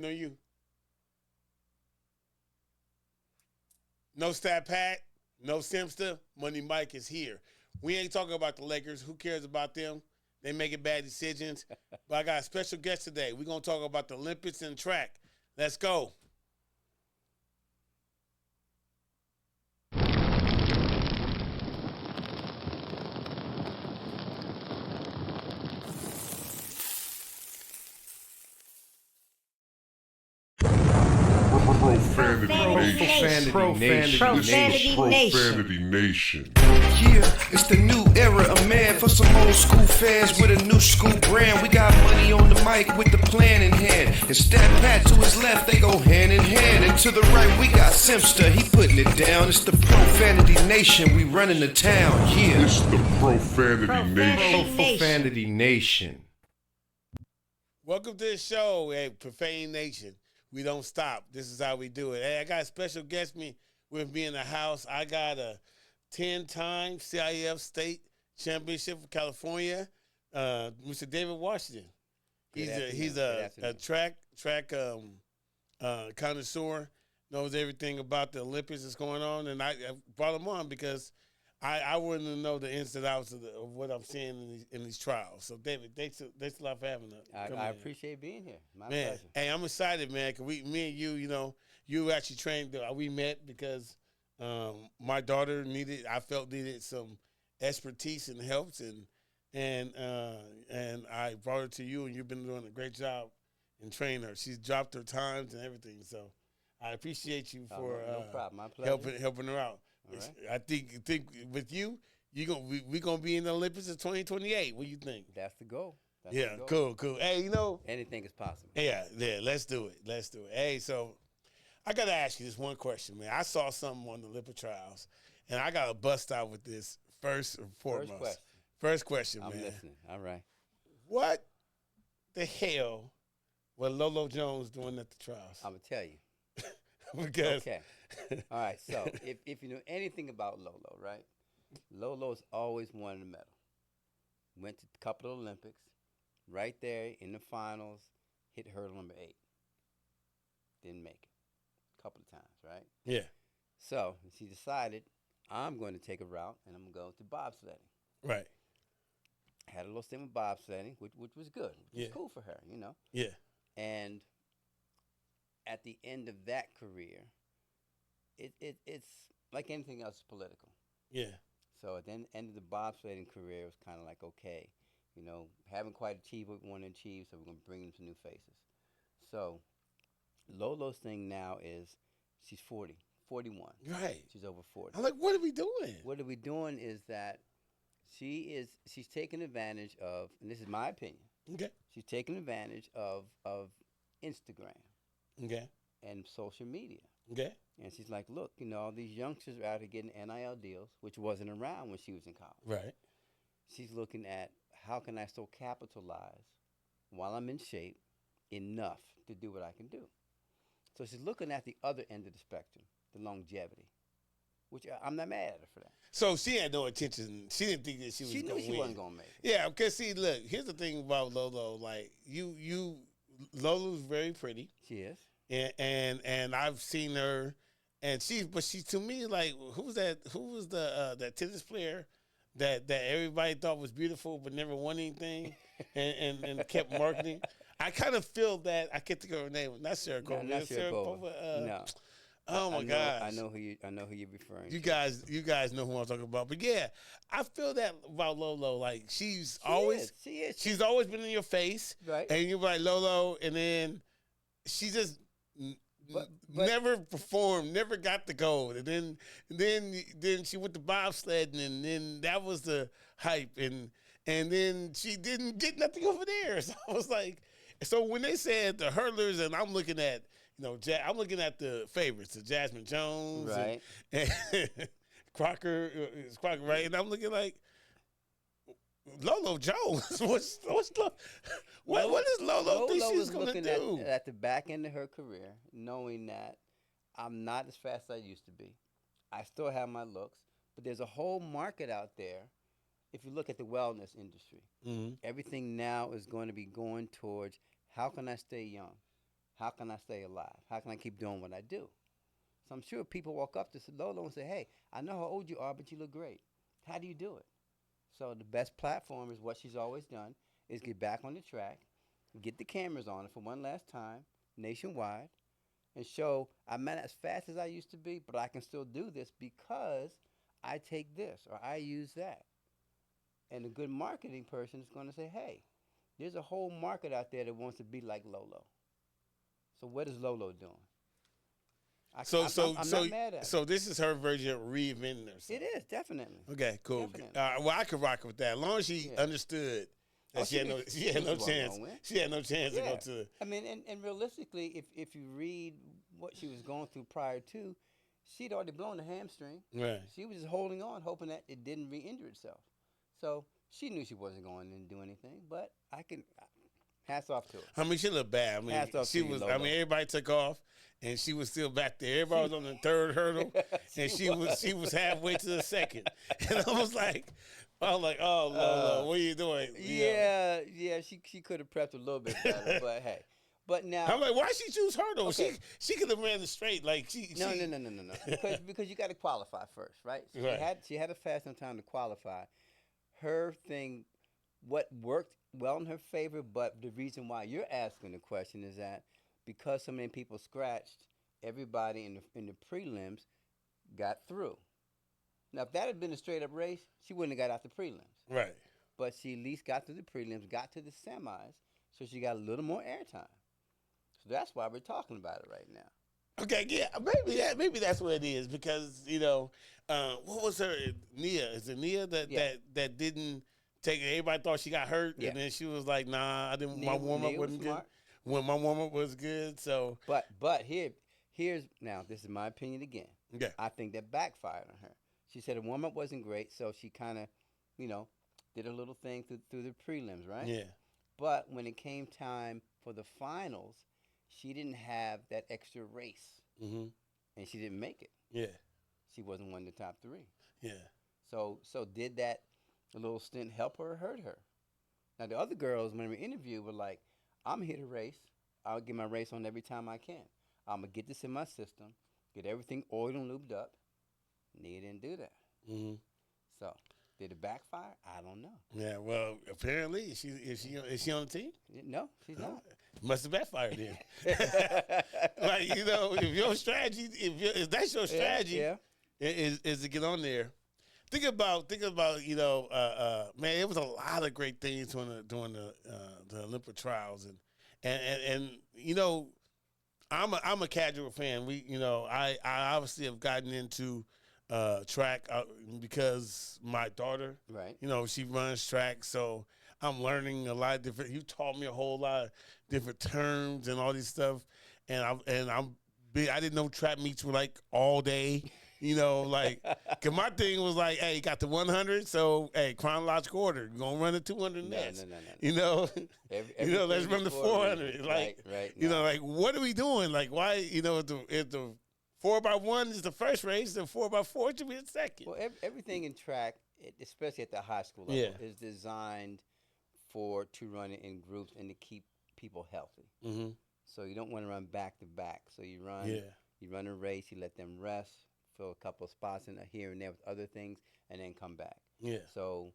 No, you. No Stat Pat, no Simster. Money Mike is here. We ain't talking about the Lakers. Who cares about them? They making bad decisions. But I got a special guest today. We're going to talk about the Olympics and track. Let's go. Profanity Nation. Yeah, it's the new era of man for some old school fans with a new school brand. We got money on the mic with the plan in hand. And Stat Pat to his left, they go hand in hand. And to the right, we got Simster, he putting it down. It's the Profanity Nation, we running the town. Yeah, It's the Profanity Nation. Profanity Nation. Welcome to the show, hey, Profanity Nation. We don't stop. This is how we do it. Hey, I got a special guest with me in the house. I got a 10-time CIF state championship for California, Mr. David Washington. He's a track connoisseur, knows everything about the Olympics that's going on, and I brought him on because I wouldn't know the ins and outs of what I'm seeing in these trials. So, David, thanks a lot for having us. I appreciate being here. My Man, pleasure. hey, I'm excited, man, because me and you actually trained, we met because my daughter I felt needed some expertise and helps, and I brought her to you, and you've been doing a great job in training her. She's dropped her times and everything, so I appreciate you for no problem. My pleasure. helping her out. Right. I think with you, we gonna be in the Olympics in 2028. What do you think? That's the goal. That's Yeah, the goal. cool. Hey, Anything is possible. yeah, let's do it. Hey, so I gotta ask you this one question, man. I saw something on the Olympic trials, and I gotta bust out with this first and foremost. First question, I'm man. listening. All right. What the hell was Lolo Jones doing at the trials? I'm going to tell you. Because Okay. All right. So if you know anything about Lolo, right? Lolo's always wanted a medal. Went to a couple of Olympics. Right there in the finals, hit hurdle number 8. Didn't make it. A couple of times, right? yeah, So she decided, I'm going to take a route, and I'm going to go to bobsledding. right. Had a little stint with bobsledding, which was good. Which Yeah. was cool for her, Yeah, And at the end of that career, it's like anything else, political. yeah, So at the end of the bobsledding career, it was kind of like, okay, haven't quite achieved what we want to achieve, so we're going to bring in some new faces. So Lolo's thing now is she's 41. right. She's over 40. I'm like, what are we doing? What are we doing is that she's taking advantage of, and this is my opinion, Okay, she's taking advantage of Instagram okay, and social media. okay. And she's like, look, all these youngsters are out here getting NIL deals, which wasn't around when she was in college. Right. She's looking at how can I still capitalize while I'm in shape enough to do what I can do. So she's looking at the other end of the spectrum, the longevity, which I'm not mad at her for that. So she had no intention. She didn't think that she was She going knew to she win. wasn't going to make it. Yeah, because see, look, here's the thing about Lolo. Like Lolo's very pretty, She is. and I've seen her, and but she to me like who was that? Who was that tennis player that everybody thought was beautiful but never won anything, and kept marketing. I kind of feel that. I can't think of her name. Not Sarah Cole. Not Sharapova. No. Oh my gosh! I know who you're referring to. You guys know who I'm talking about. But yeah, I feel that about Lolo. Like She is. she's always been in your face, Right. and you're like Lolo, and then she just But- never performed, never got the gold, and then she went to bobsledding, and then that was the hype, and then she didn't get nothing over there. So I was like, so when they said the hurlers, and I'm looking at. I'm looking at the favorites, the Jasmine Jones, Right. and Crocker, right? And I'm looking like Lolo Jones. What is Lolo think she's was going to looking do? at the back end of her career, knowing that I'm not as fast as I used to be. I still have my looks, but there's a whole market out there. If you look at the wellness industry, Mm-hmm. everything now is going to be going towards how can I stay young? How can I stay alive? How can I keep doing what I do? So I'm sure people walk up to Lolo and say, hey, I know how old you are, but you look great. How do you do it? So the best platform is what she's always done, is get back on the track, get the cameras on it for one last time, nationwide, and show I'm not as fast as I used to be, but I can still do this because I take this or I use that. And a good marketing person is going to say, hey, there's a whole market out there that wants to be like Lolo. So what is Lolo doing? I'm not mad at it. So this is her version of reinventing herself. It is, definitely. Okay, cool. Definitely. Well, I could rock with that. As long as she understood that she had no chance. She had no chance to go to. I mean, and realistically, if you read what she was going through prior to, she'd already blown the hamstring. Right. She was just holding on, hoping that it didn't re-injure itself. So she knew she wasn't going to do anything, but hats off to her. I mean, she looked bad. I mean, Hats off she to you, was. Lolo. I mean, everybody took off, and she was still back there. Everybody was on the third hurdle, and she was halfway to the second. And I was like, oh, Lolo, what are you doing? Yeah. She could have prepped a little bit better, but hey. But now I'm like, why she choose hurdle? Okay. She could have ran the straight. Like No. Because you got to qualify first, right? She had to fast some time to qualify. Her thing, what worked well in her favor, but the reason why you're asking the question is that because so many people scratched, everybody in the prelims got through. Now, if that had been a straight up race, she wouldn't have got out the prelims. Right. But she at least got through the prelims, got to the semis, so she got a little more airtime. So that's why we're talking about it right now. Okay, yeah, maybe that's what it is because what was her Nia? Is it Nia that didn't take it? Everybody thought she got hurt, and then she was like, "Nah, I didn't. My warm up wasn't good. When my warm up was good, so." But here's now. This is my opinion again. Yeah. I think that backfired on her. She said the warm up wasn't great, so she kind of, did a little thing through the prelims, right? Yeah. But when it came time for the finals, she didn't have that extra race, and she didn't make it. Yeah. She wasn't one of the top three. Yeah. So did that little stint help her or hurt her? Now the other girls, when we interviewed, were like, "I'm here to race. I'll get my race on every time I can. I'm gonna get this in my system, get everything oiled and lubed up." Nia didn't do that. So did it backfire? I don't know. Yeah. Well, apparently, is she on the team? No, she's not. Must have backfired then. Like if your strategy, if that's your strategy, is to get on there. Think about man, it was a lot of great things during the Olympic trials and I'm a casual fan. I obviously have gotten into track because my daughter, right? She runs track, so I'm learning a lot of different. You taught me a whole lot of different terms and all this stuff, and I'm big. I didn't know track meets were like all day. Cause my thing was like, hey, you got the 100, so hey, chronological order, you're gonna run the 200 next. No. Let's run the 400. Right. Like what are we doing? Like why? If the 4x1 is the first race, the 4x4 should be the second. Well, everything in track, especially at the high school level, is designed to run it in groups and to keep people healthy. So you don't want to run back to back. So you run a race, you let them rest, fill a couple of spots in here and there with other things, and then come back. Yeah. So,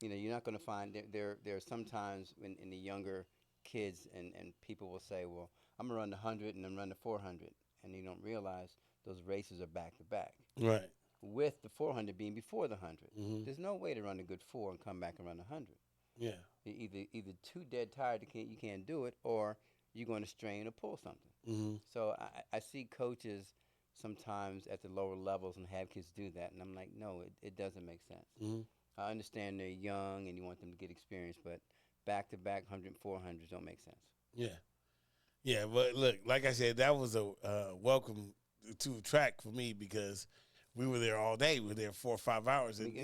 you're not going to find there are sometimes in the younger kids and people will say, well, I'm going to run the 100 and then run the 400. And you don't realize those races are back to back. Right. With the 400 being before the 100. There's no way to run a good 4 and come back and run 100. Yeah. You're either too dead tired you can't do it, or you're going to strain or pull something. So I see coaches sometimes at the lower levels and have kids do that, and I'm like, no, it doesn't make sense. I understand they're young and you want them to get experience, but back-to-back 100 400s don't make sense. Yeah. Yeah, but look, like I said, that was a welcome to track for me because we were there all day. We were there 4 or 5 hours, and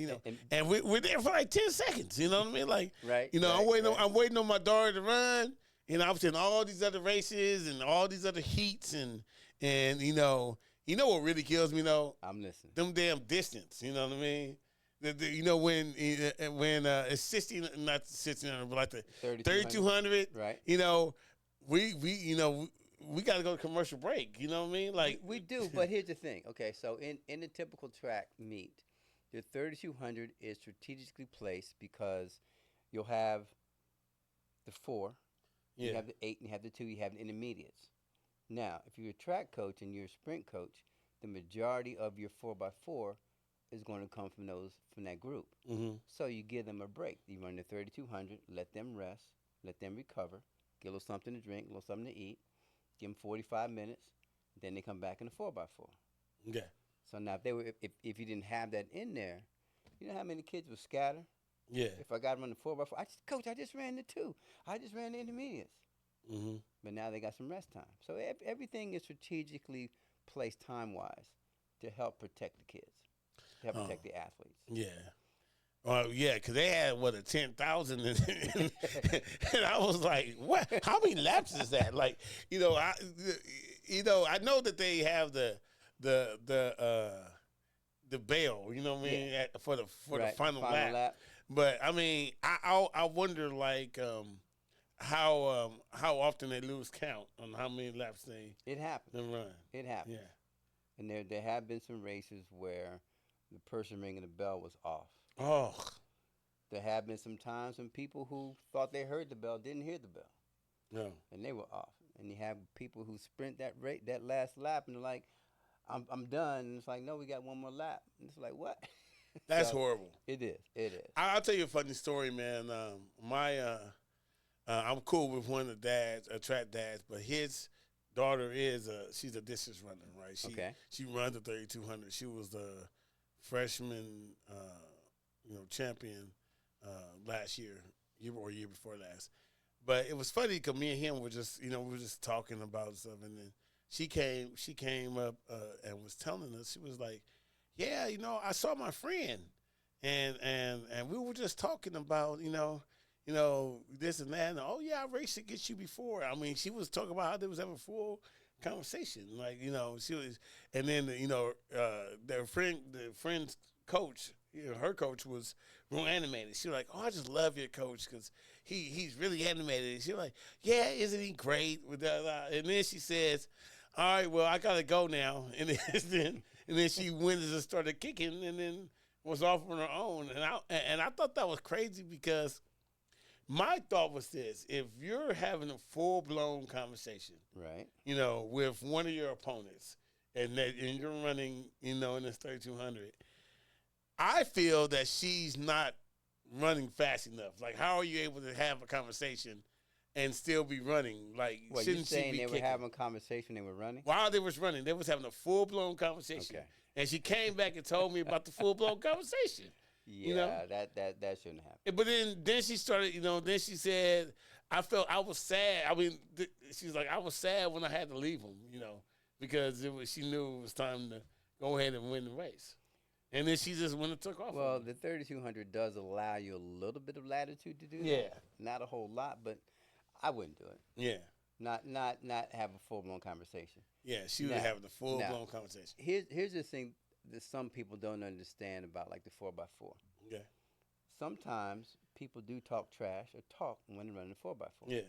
we're there for like 10 seconds. You know what I mean? Like, right. I'm waiting on my daughter to run. I'm seeing all these other races and all these other heats, and what really kills me though? I'm listening. Them damn distance. You know what I mean? When it's 60, not 1600, but like the 3200. Right. We we got to go to commercial break. You know what I mean? Like we do, but here's the thing. Okay, so in the typical track meet, the 3200 is strategically placed because you'll have the 4, you have the 8, and you have the 2, you have the intermediates. Now, if you're a track coach and you're a sprint coach, the majority of your 4x4 is going to come from that group. Mm-hmm. So you give them a break. You run the 3200, let them rest, let them recover, get a little something to drink, a little something to eat, give them 45 minutes, then they come back in the 4x4. Yeah. So now if you didn't have that in there, you know how many kids would scatter? Yeah. If I got them on the 4x4, Coach, I just ran the 2. I just ran the intermediates. Mm-hmm. But now they got some rest time. So everything is strategically placed time-wise to help protect the kids, to help protect the athletes. Yeah. Yeah, because they had, a 10,000. And I was like, what? How many laps is that? Like, I know that they have the bell, you know what I mean, for the final lap. But, I mean, I wonder, like, how often they lose count on how many laps they run. It happens. Yeah. And there have been some races where the person ringing the bell was off. Oh. There have been some times when people who thought they heard the bell didn't hear the bell. No. And they were off. And you have people who sprint that last lap and they're like, I'm done. And it's like, no, we got one more lap. And it's like, what? That's horrible. It is. I'll tell you a funny story, man. I'm cool with one of the dads, track dads, but his daughter she's a distance runner, right? She runs the 3200. She was the freshman, champion last year or year before last. But it was funny because me and him were just, we were just talking about stuff, and then she came up and was telling us, she was like, yeah, I saw my friend, and we were just talking about, this and that, and oh yeah, I raced against you before. I mean, she was talking about how there was ever full conversation, like she was, and then the friend's coach, her coach was real animated. She was like, oh, I just love your coach because he's really animated. She was like, yeah, isn't he great? And then she says, all right, well, I gotta go now, and then she went and started kicking, and then was off on her own, and I thought that was crazy because my thought was this: if you're having a full-blown conversation, right, with one of your opponents, and you're running, in this 3200, I feel that she's not running fast enough. Like, how are you able to have a conversation and still be running? Like, what, shouldn't you saying she be they kicking? were having a conversation, they were running? While they was running, they was having a full-blown conversation. Okay. And she came back and told me about the full-blown conversation. Yeah, that shouldn't happen. But then she started, then she said, I was sad. I mean, she's like, I was sad when I had to leave him, because she knew it was time to go ahead and win the race. And then she just went and took off. Well, the 3200 does allow you a little bit of latitude to do that. Yeah. Not a whole lot, but I wouldn't do it. Yeah. Not have a full-blown conversation. Yeah, she was having a full-blown conversation. Here's the thing that some people don't understand about, like, the 4x4. Okay. Sometimes people do talk trash or talk when they're running the 4x4. Yeah.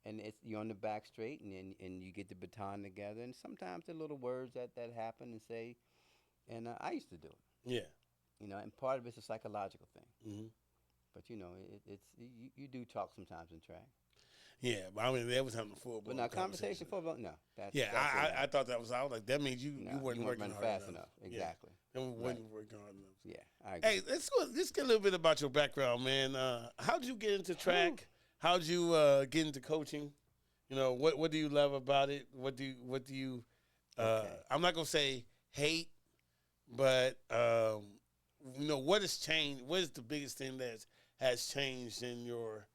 And you're on the back straight, and you get the baton together, and sometimes the little words that happen and say, and I used to do it. Yeah. And part of it's a psychological thing. Mm-hmm. But it's you do talk sometimes in track. Yeah, but I mean, they was having a full-blown But now conversation full-blown, no. I thought that was, I was like, that means you weren't working hard fast enough. Exactly. Yeah. And wasn't working hard enough. Yeah, I agree. Hey, let's get a little bit about your background, man. How'd you get into track? How'd you get into coaching? What do you love about it? What do you I'm not gonna say hate, but what has changed? What is the biggest thing that has changed in your,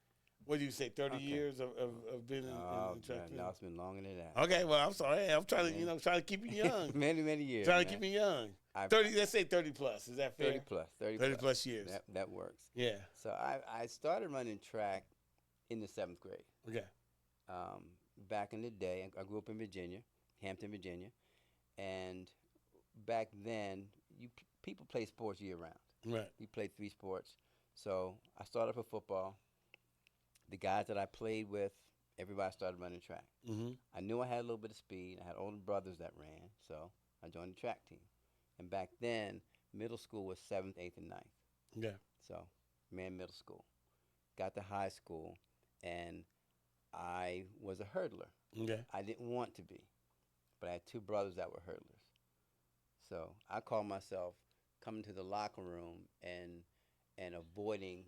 what do you say, 30 years of being in track? No, it's been longer than that. Okay, well, I'm sorry. I'm trying to trying to keep you young. many years. Trying to keep you young. 30. Let's say 30 plus. Is that fair? 30 plus years. That works. Yeah. So I started running track in the 7th grade. Okay. Back in the day, I grew up in Virginia, Hampton, Virginia, and back then people play sports year round. Right. You played 3 sports. So I started with football. The guys that I played with everybody started running track. Mm-hmm. I knew I had a little bit of speed. I had older brothers that ran, so I joined the track team. And back then, middle school was 7th, 8th, and 9th. Yeah. So, ran middle school. Got to high school, and I was a hurdler. Okay. I didn't want to be, but I had two brothers that were hurdlers. So I called myself coming to the locker room and avoiding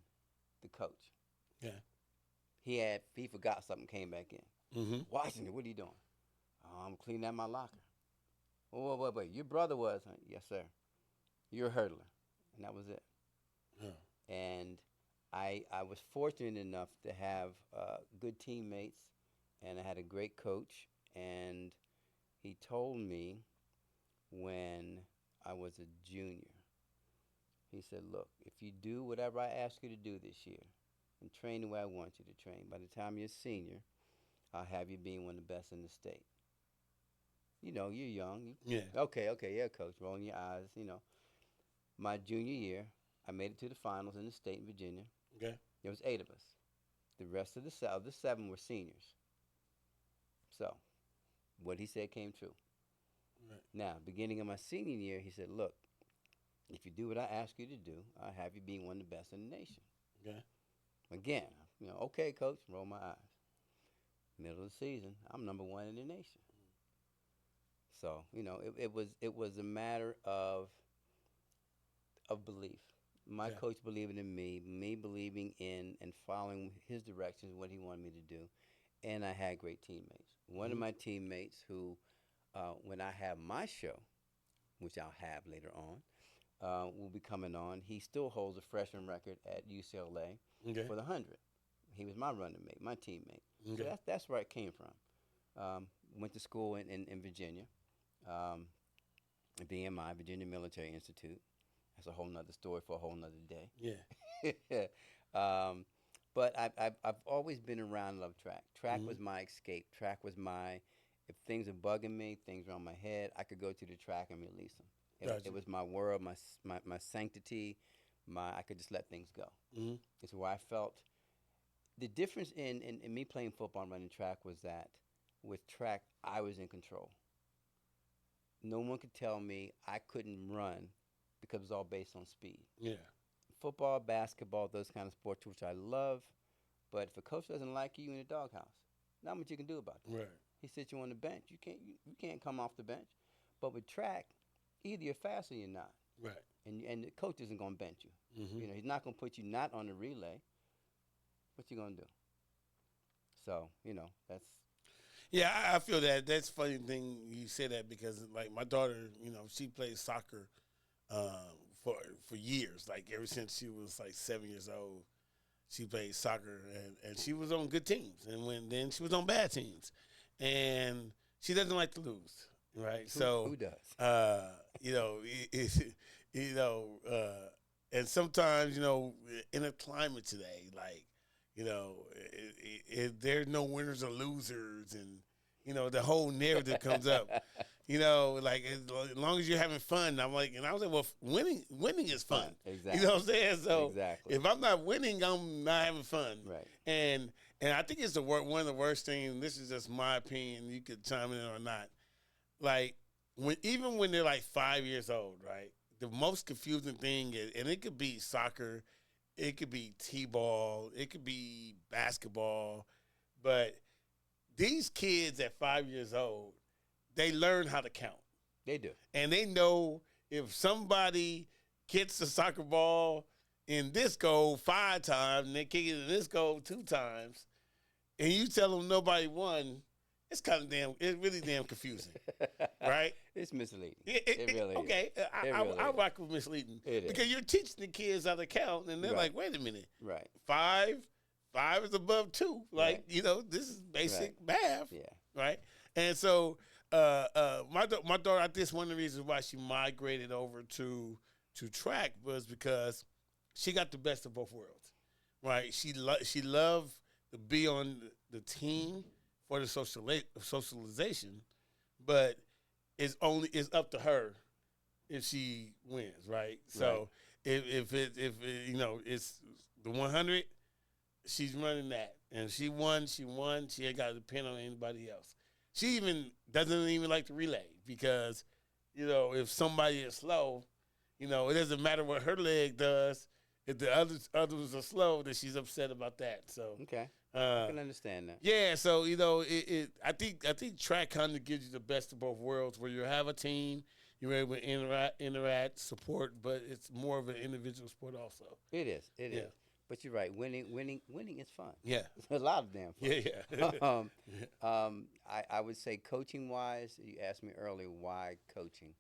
the coach. Yeah. He forgot something, came back in. Mm-hmm. Washington, what are you doing? Oh, I'm cleaning out my locker. Oh, wait. Your brother was? Huh? Yes, sir. You're a hurdler. And that was it. Yeah. And I was fortunate enough to have good teammates, and I had a great coach. And he told me when I was a junior, he said, look, if you do whatever I ask you to do this year and train the way I want you to train, by the time you're a senior, I'll have you being one of the best in the state. You know, you're young. Yeah. Okay, yeah, coach, rolling your eyes, you know. My junior year, I made it to the finals in the state in Virginia. Okay. There was 8 of us. The rest of the 7 were seniors. So, what he said came true. Right. Now, beginning of my senior year, he said, look, if you do what I ask you to do, I'll have you being one of the best in the nation. Okay. Again, you know, okay, coach, roll my eyes. Middle of the season, I'm number 1 in the nation. So, you know, it was a matter of belief. My coach believing in me believing in and following his directions, what he wanted me to do. And I had great teammates. One of my teammates who, when I have my show, which I'll have later on, will be coming on. He still holds a freshman record at UCLA for the 100. He was my running mate, my teammate. Okay. So that's where it came from. Went to school in Virginia, VMI, Virginia Military Institute. That's a whole nother story for a whole nother day. Yeah. But I've always been around love track. Track was my escape. Track was my, if things are bugging me, things are on my head, I could go to the track and release them. It was my world, my sanctity, I could just let things go. Mm-hmm. It's where I felt, the difference in me playing football and running track was that with track, I was in control. No one could tell me I couldn't run because it was all based on speed. Yeah. Football, basketball, those kind of sports, which I love, but if a coach doesn't like you, you're in the doghouse. Not much you can do about it. Right. He sits you on the bench. You can't come off the bench. But with track, either you're fast or you're not. Right. And the coach isn't going to bench you. Mm-hmm. You know, he's not going to put you not on the relay. What you going to do? So, you know, that's. Yeah, I feel that. That's funny thing you say that because, like, my daughter, you know, she plays soccer for years. Like, ever since she was, like, 7 years old, she played soccer, and she was on good teams. And then she was on bad teams. And she doesn't like to lose, right? Who does? You know, and sometimes, you know, in a climate today, like, you know, there's no winners or losers, and, you know, the whole narrative comes up. You know, like, as long as you're having fun, I was like, well, winning is fun. Exactly. You know what I'm saying? So exactly. If I'm not winning, I'm not having fun. Right. And I think it's one of the worst things, and this is just my opinion, you could chime in or not. Like, even when they're like 5 years old, right? The most confusing thing is, and it could be soccer, it could be t-ball, it could be basketball, but these kids at 5 years old, they learn how to count. They do. And they know if somebody gets the soccer ball in this goal 5 times and they kick it in this goal 2 times, and you tell them nobody won, it's really damn confusing, right? It's misleading. It really is. Okay, I rock with misleading. It because is. You're teaching the kids how to count, and they're Right. like, wait a minute. Right. 5 is above 2. Like, Right. you know, this is basic math. Yeah. Right? And so my daughter, I think one of the reasons why she migrated over to track was because she got the best of both worlds. Right? She loved to be on the team for the socialization, but it's up to her if she wins, right? So if you know, it's the 100, she's running that, and she won. She won. She ain't got to depend on anybody else. She even doesn't even like the relay because, if somebody is slow, it doesn't matter what her leg does. If the others are slow, then she's upset about that. So Okay. I can understand that. yeah, so I think track kind of gives you the best of both worlds, where you have a team, you're able to interact, support, but it's more of an individual sport also. It is. It Yeah. is. But you're right. Winning is fun. Yeah, It's a lot of damn fun. yeah. I would say coaching wise, you asked me earlier why coaching.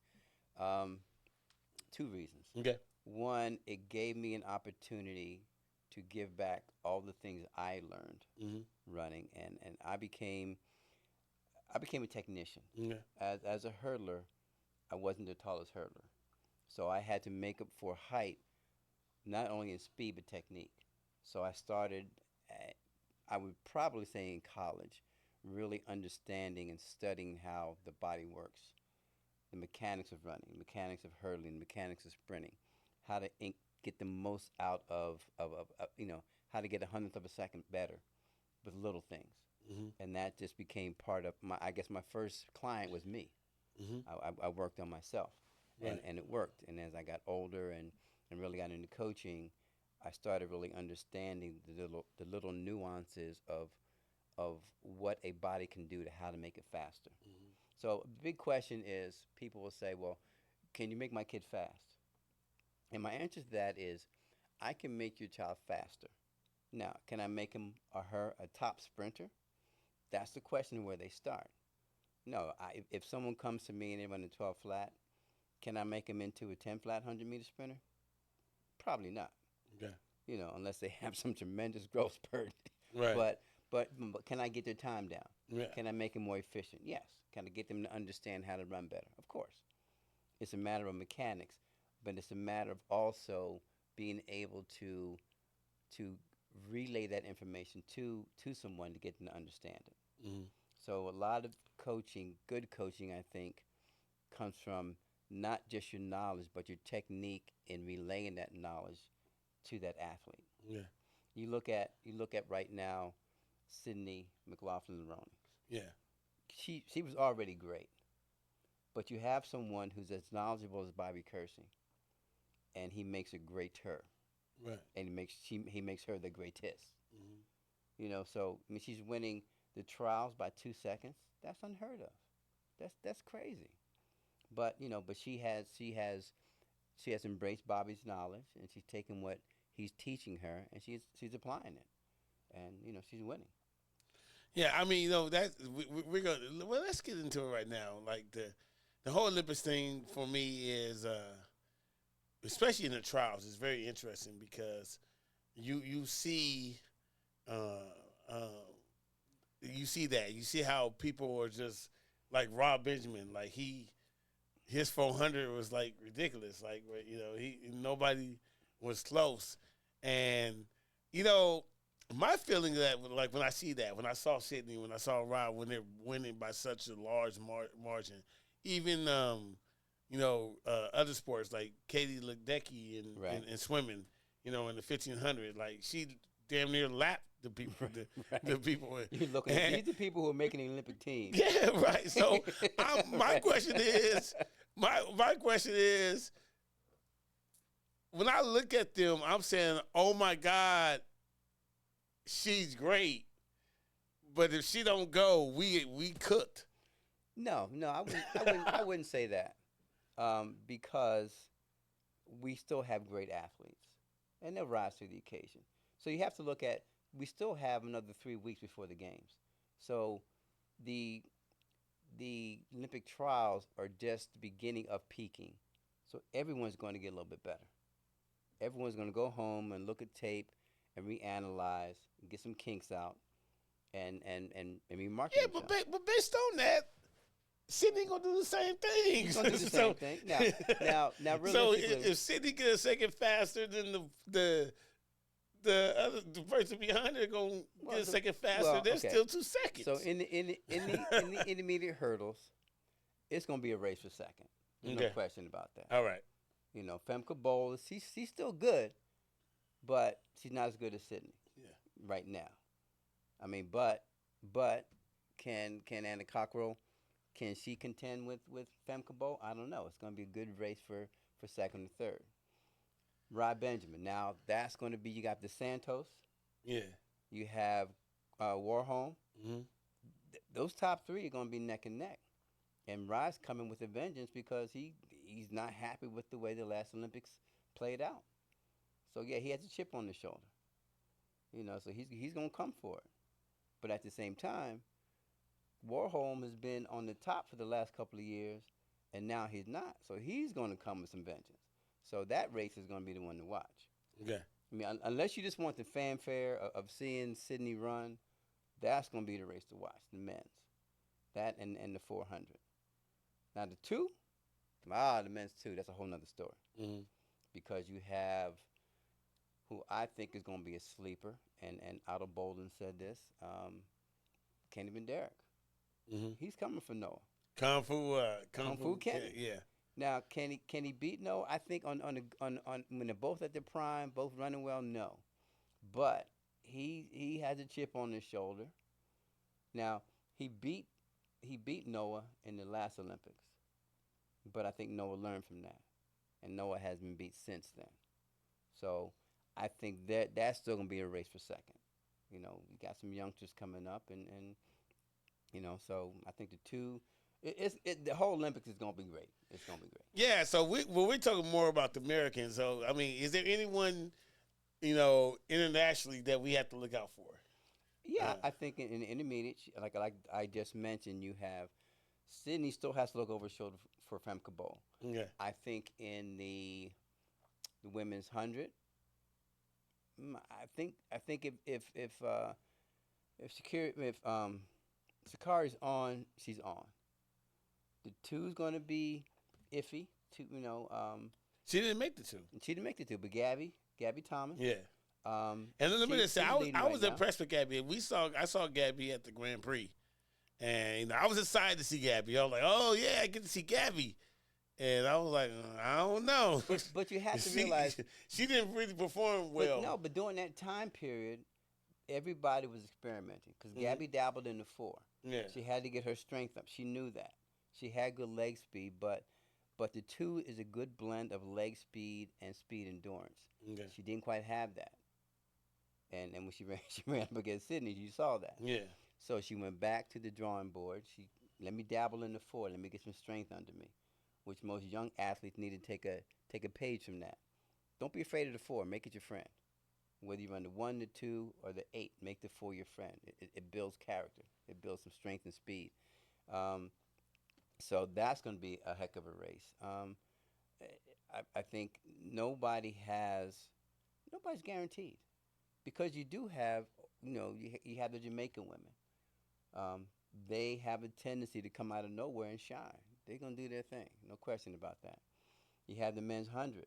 Two reasons. Okay. One, it gave me an opportunity to give back all the things I learned running, and I became a technician. Yeah. As a hurdler, I wasn't the tallest hurdler, so I had to make up for height, not only in speed but technique. So I started, I would probably say in college, really understanding and studying how the body works, the mechanics of running, the mechanics of hurdling, the mechanics of sprinting, how to get the most out of how to get a hundredth of a second better with little things. And that just became part of my first client was me. I worked on myself, Right. and it worked. And as I got older and really got into coaching, I started really understanding the little nuances of what a body can do to how to make it faster. So the big question is, people will say, well, can you make my kid fast? And my answer to that is, I can make your child faster. Now, can I make him or her a top sprinter? That's the question where they start. No, if someone comes to me and they run a 12 flat, can I make him into a 10 flat 100-meter sprinter? Probably not. Okay. Unless they have some tremendous growth spurt. Right. But can I get their time down? Yeah. Can I make them more efficient? Yes. Can I get them to understand how to run better? Of course. It's a matter of mechanics, but it's a matter of also being able to relay that information to someone to get them to understand it. So a lot of coaching, good coaching, I think, comes from not just your knowledge, but your technique in relaying that knowledge to that athlete. Yeah. You look at right now, Sydney McLaughlin-Roney. Yeah. She was already great, but you have someone who's as knowledgeable as Bobby Kersey, and he makes a great her. Right. And he makes her the greatest. So I mean, she's winning the trials by 2 seconds. That's unheard of. That's crazy. But she has embraced Bobby's knowledge, and she's taken what he's teaching her, and she's applying it, and she's winning. Yeah, I mean, that we're gonna. Well, let's get into it right now. Like the whole Olympics thing for me is, especially in the trials, is very interesting because you see that. You see how people are just like Rob Benjamin. Like his 400 was like ridiculous. Like nobody was close, and my feeling of that, like when I see that, when I saw Sydney, when I saw Rob, when they're winning by such a large margin, even other sports like Katie Ledecky and swimming, in the 1500, like she damn near lapped the people. The people. You're looking at these are people who are making the Olympic team. Yeah, right. So my question is, when I look at them, I'm saying, oh my God, she's great. But if she don't go, we cooked. No, I wouldn't say that, because we still have great athletes, and they'll rise to the occasion. So you have to look at, we still have another 3 weeks before the games. So the Olympic trials are just the beginning of peaking. So everyone's going to get a little bit better. Everyone's going to go home and look at tape and reanalyze and get some kinks out and remark. Yeah, but based on that, Sydney gonna do the same thing. She's gonna do the same thing. Now, so realistically, if Sydney get a second faster than the person behind her gonna get a second faster, there's still 2 seconds. So in the intermediate hurdles, it's gonna be a race for second. There's no question about that. All right. Femke Bol, she's still good, but she's not as good as Sydney. Yeah. right now. I mean, but can Anna Cockrell, can she contend with Femke Bowl? I don't know. It's going to be a good race for second and third. Rod Benjamin. Now that's going to be, you got the Santos, Yeah. you have Warholm. Mm-hmm. Those top three are going to be neck and neck. And Rod's coming with a vengeance because he's not happy with the way the last Olympics played out. So yeah, he has a chip on his shoulder. So he's going to come for it. But at the same time, Warholm has been on the top for the last couple of years, and now he's not. So he's going to come with some vengeance. So that race is going to be the one to watch. Okay. I mean, unless you just want the fanfare of seeing Sydney run, that's going to be the race to watch, the men's. That and the 400. Now the two, the men's two, that's a whole nother story. Mm-hmm. Because you have who I think is going to be a sleeper, and Otto Bolden said this, Kenny Derrick. Mm-hmm. He's coming for Noah. Kung Fu Kenny. Yeah. Now, can he beat Noah? I think on when they're both at their prime, both running well, no. But he has a chip on his shoulder. Now, he beat Noah in the last Olympics. But I think Noah learned from that. And Noah has been beat since then. So I think that's still going to be a race for second. You got some youngsters coming up, and so I think the two, the whole Olympics is going to be great. It's going to be great. Yeah, so we're talking more about the Americans. So, I mean, is there anyone, internationally that we have to look out for? Yeah, I think in the intermediate, like I just mentioned, you have Sydney still has to look over his shoulder for Femke Bowl. Yeah. I think in the women's 100, I think if Sakari's on, she's on. The two's going to be iffy. She didn't make the two. She didn't make the two, but Gabby Thomas. Yeah. And let me just say, I was impressed with Gabby. I saw Gabby at the Grand Prix, and I was excited to see Gabby. I was like, oh yeah, I get to see Gabby. And I was like, I don't know. But you have to realize she didn't really perform well. But during that time period, everybody was experimenting because Gabby dabbled in the 4. Yeah. She had to get her strength up. She knew that. She had good leg speed, but the 2 is a good blend of leg speed and speed endurance. Okay. She didn't quite have that. And when she ran up against Sydney, you saw that. Yeah. So she went back to the drawing board. Let me dabble in the 4. Let me get some strength under me, which most young athletes need to take a page from that. Don't be afraid of the 4. Make it your friend. Whether you run the 1, the 2, or the 8, make the 4 your friend. It builds character. It builds some strength and speed. So that's going to be a heck of a race. I think nobody's guaranteed, because you do have, you have the Jamaican women. They have a tendency to come out of nowhere and shine. They're going to do their thing. No question about that. You have the men's 100.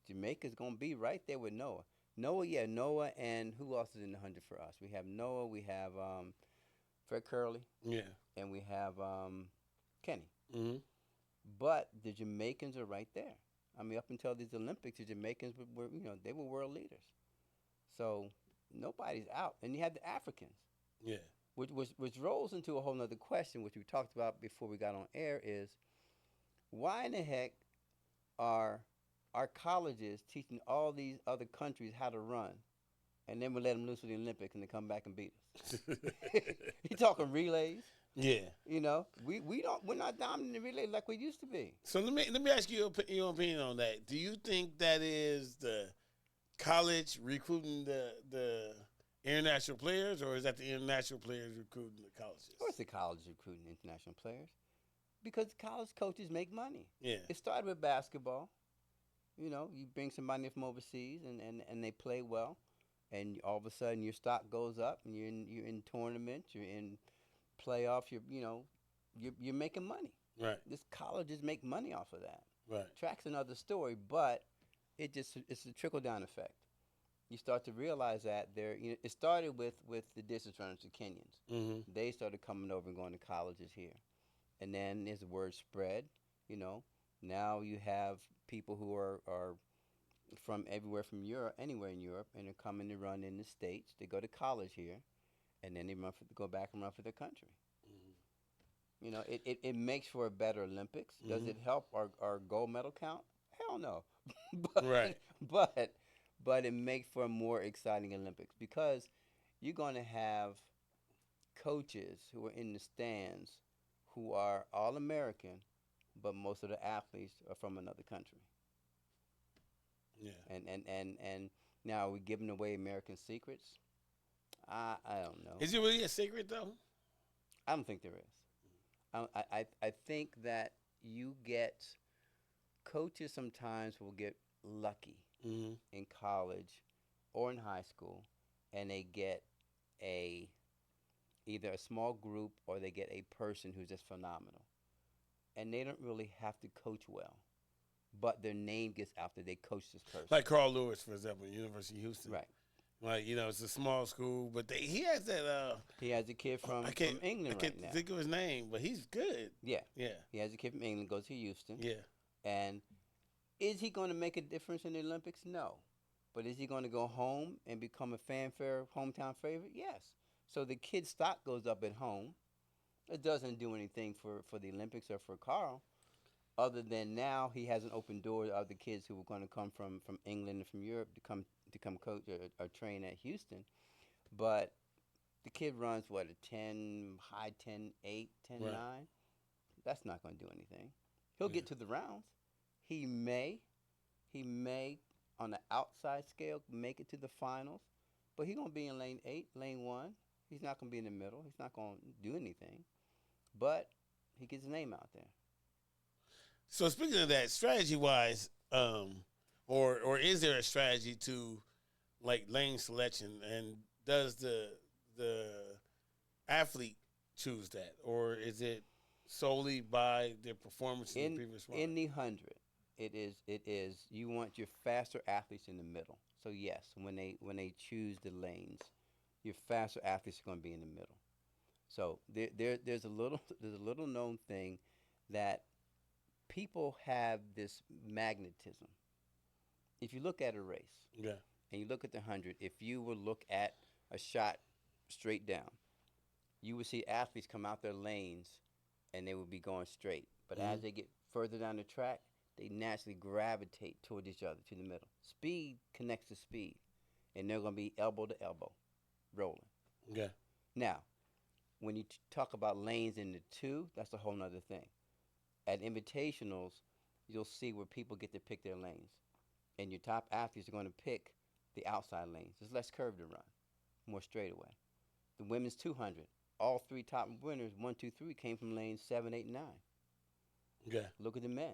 Jamaica's going to be right there with Noah. Noah, and who else is in the 100 for us? We have Noah, we have Fred Curley, yeah, and we have Kenny. Mm-hmm. But the Jamaicans are right there. I mean, up until these Olympics, the Jamaicans were they were world leaders. So nobody's out. And you have the Africans. Yeah. Which rolls into a whole other question, which we talked about before we got on air, is why in the heck are our colleges teaching all these other countries how to run, and then we let them loose for the Olympics and they come back and beat us? You talking relays? Yeah. We're not dominant in relays like we used to be. So let me ask you your opinion on that. Do you think that is the college recruiting the international players, or is that the international players recruiting the colleges? Of course, the college recruiting international players, because college coaches make money. Yeah. It started with basketball. You bring somebody from overseas and they play well, and all of a sudden your stock goes up, and you're in tournaments, you're in playoffs, you're making money. Right. This colleges make money off of that. Right. Track's another story, but it's a trickle down effect. You start to realize that it started with the distance runners, the Kenyans. Mm-hmm. They started coming over and going to colleges here, and then as the word spread, now you have people who are from everywhere from Europe, anywhere in Europe, and they're coming to run in the States. They go to college here, and then they go back and run for their country. You know, it makes for a better Olympics. Does it help our gold medal count? Hell no. but, Right. but but it makes for a more exciting Olympics because you're going to have coaches who are in the stands who are all American, but most of the athletes are from another country. Yeah. And now are we giving away American secrets? I don't know. Is it really a secret though? I don't think there is. I think that you get coaches sometimes will get lucky in college or in high school, and they get a either a small group or they get a person who's just phenomenal, and they don't really have to coach well, but their name gets out there. They coach this person, Like Carl Lewis, for example, University of Houston. right? Like, you know, it's a small school, but he has that. He has a kid from England I can't right now. think of his name, but he's good. Yeah, Yeah. he has a kid from England, goes to Houston, Yeah. and is he going to make a difference in the Olympics? No. But is he going to go home and become a fanfare hometown favorite? Yes. So the kid's stock goes up at home. It doesn't do anything for the Olympics or for Carl, other than now he has an open door to other kids who are going to come from England and from Europe to come coach or train at Houston. But the kid runs, what, a 10, high 10.8, 10.9? Right. That's not going to do anything. He'll get to the rounds. He may, on the outside scale, make it to the finals, but he's going to be in lane 8, lane 1. He's not going to be in the middle. He's not going to do anything, but he gets his name out there. So speaking of that, strategy-wise, or is there a strategy to, like, lane selection, and does the athlete choose that, or is it solely by their performance in the previous run? In the 100, it is you want your faster athletes in the middle. So yes, when they choose the lanes, your faster athletes are going to be in the middle. So there's a little known thing that people have this magnetism. If you look at a race, Yeah. and you look at the 100, if you would look at a shot straight down, you would see athletes come out their lanes and they would be going straight. But as they get further down the track, they naturally gravitate toward each other to the middle. Speed connects to speed, and they're going to be elbow to elbow, rolling. Yeah. Now, when you talk about lanes in the 2, that's a whole nother thing. At invitationals, you'll see where people get to pick their lanes. And your top athletes are going to pick the outside lanes. There's less curve to run, more straightaway. The women's 200, all 3 top winners, 1, 2, 3, came from lanes 7, 8, and 9. Yeah. Look at the men.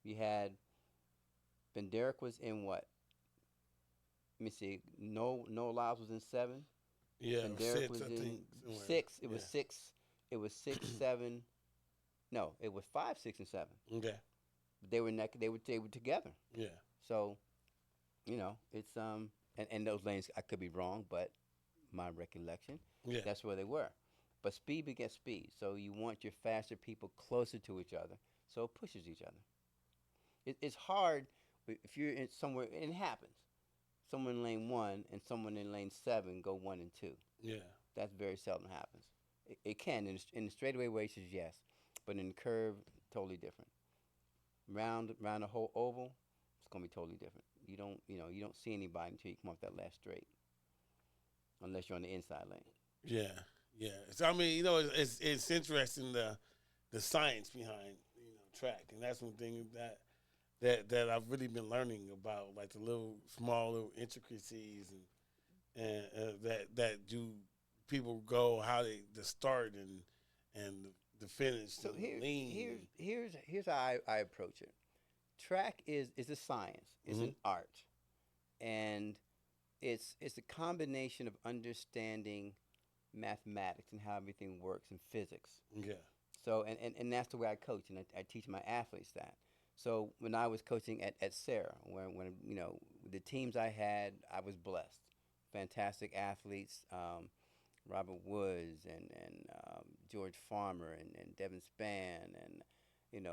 You had Ben Derek was in what? Let me see. Noah Lyles was in 7. Yeah. Ben Derek was I in think, somewhere. 6. It was 6. It was 6, 7. No, it was 5, 6, and 7. Okay. They were together. Yeah. So, you know, it's and those lanes, I could be wrong, but my recollection, Yeah. that's where they were. But speed begets speed. So you want your faster people closer to each other, so it pushes each other. It's hard if you're in somewhere, and it happens. Someone in lane 1 and someone in lane 7 go 1 and 2. Yeah. That very seldom happens. It can in the straightaway races, yes, but in the curve, totally different. Round the whole oval, it's gonna be totally different. You don't see anybody until you come off that last straight, unless you're on the inside lane. Yeah. Yeah. So I mean, it's interesting the science behind track, and that's one thing that I've really been learning about, like the small little intricacies and that do people go, how the start and the finish. So lean. here's how I approach it. Track is a science. It's an art, and it's a combination of understanding mathematics and how everything works and physics. Yeah. So and that's the way I coach, and I teach my athletes that. So when I was coaching at Sarah, when the teams I had, I was blessed. Fantastic athletes, Robert Woods and George Farmer and Devin Spann, and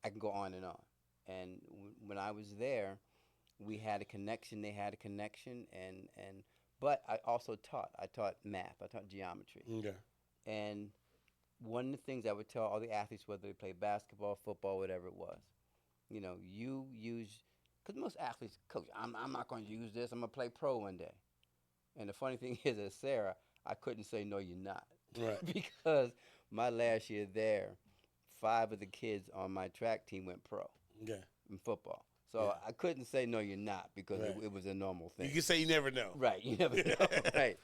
I can go on and on. And when I was there, we had a connection. They had a connection, and but I also taught. I taught math. I taught geometry. Okay. And one of the things I would tell all the athletes, whether they play basketball, football, whatever it was, you use, because most athletes, coach, I'm not going to use this. I'm going to play pro one day. And the funny thing is, as Sarah, I couldn't say no, you're not, Right. because my last year there, 5 of the kids on my track team went pro Okay. in football. So Yeah. I couldn't say no, you're not, because Right. it was a normal thing. You can say you never know. Right, you never know. Right.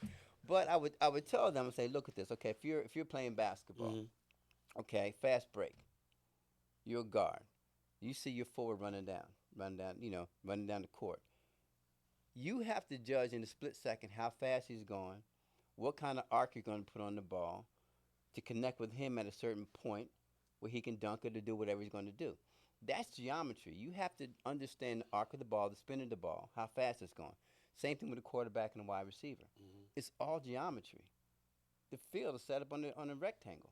But I would tell them and say, look at this. Okay, if you're playing basketball, okay, fast break. You're a guard. You see your forward running down, running down the court. You have to judge in a split second how fast he's going, what kind of arc you're going to put on the ball to connect with him at a certain point where he can dunk it or do whatever he's going to do. That's geometry. You have to understand the arc of the ball, the spin of the ball, how fast it's going. Same thing with the quarterback and the wide receiver. It's all geometry. The field is set up on a rectangle.